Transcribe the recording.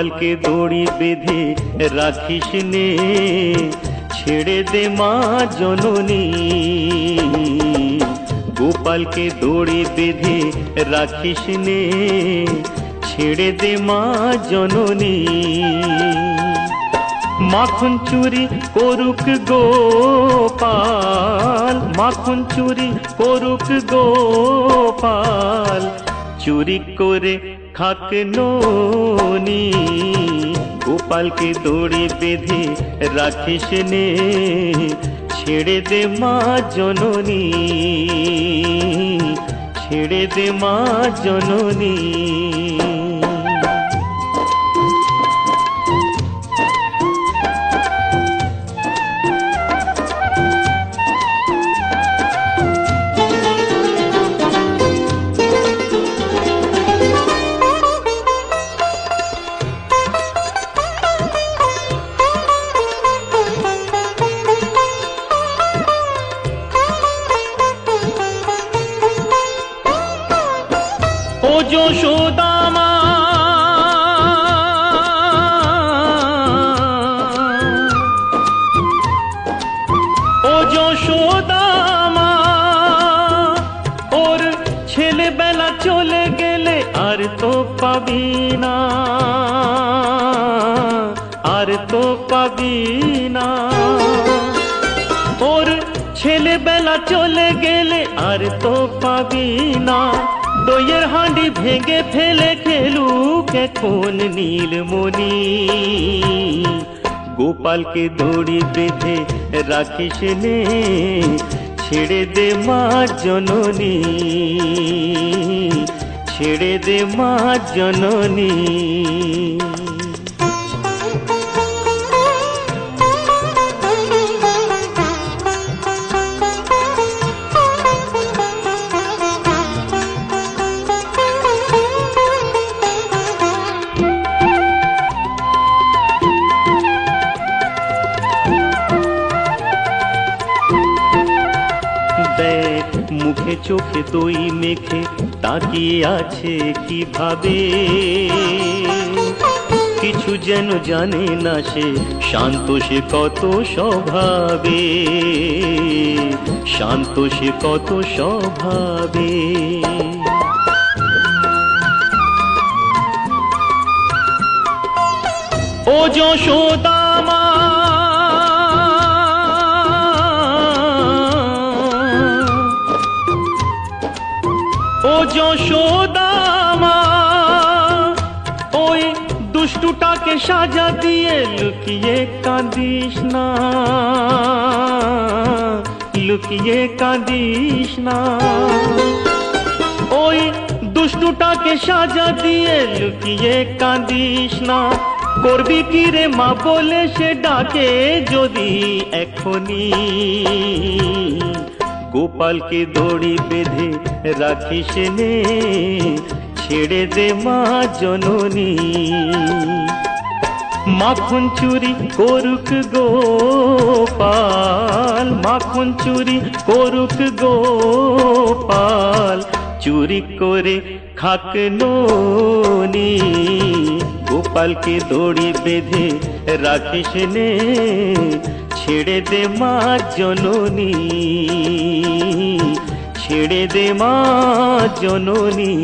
গোপালকে দড়ি বেঁধে রাখিস নে, ছেড়ে দে মা জননী। গোপালকে দড়ি বেঁধে রাখিস নে, ছেড়ে দে মা জননী। মাখন চুরি করুক গোপাল, মাখন চুরি করুক গোপাল, চুরি করে খাক ননি। গোপালকে দড়ি বেঁধে রাখিস নে, ছেড়ে দে মা জননী, ছেড়ে দে মা জননী। ও যশোদা মা, ও যশোদা মা, ওর ছেলেবেলা চলে গেলে আর তো পাবি না, আর তো পাবি না। ওর ছেলেবেলা চলে গেলে আর তো পাবি না। দইয়ের হাঁড়ি ভেঙে ফেলে খেলুক এখন নীলমণি। গোপালকে দড়ি বেঁধে রাখিস নে, ছেড়ে দে মা জননী, ছেড়ে দে মা জননী। দেখ মুখে চোখে দই মেখে তাকিয়ে আছে কিভাবে, কিছু যেন জানে না সে, শান্ত সে কত স্বভাবে, শান্ত সে কত স্বভাবে। ও যশোদা মা, ও যশোদা মা, ওই দুষ্টুটাকে সাজা দিয়ে লুকিয়ে কাঁদিস না, লুকিয়ে কাঁদিস না। ওই দুষ্টুটাকে সাজা দিয়ে লুকিয়ে কাঁদিস না। করবি কি রে মা বলে সে ডাকে যদি এখনি। গোপালকে দড়ি বেঁধে রাখিস নে, ছেড়ে দে মা জননী। মাখন চুরি করুক গোপাল, মাখন চুরি করুক গোপাল, চুরি করে খাক ননি। গোপালকে দড়ি বেঁধে রাখিস নে, ছেড়ে দে মা জননী, ছেড়ে দে মা জননী।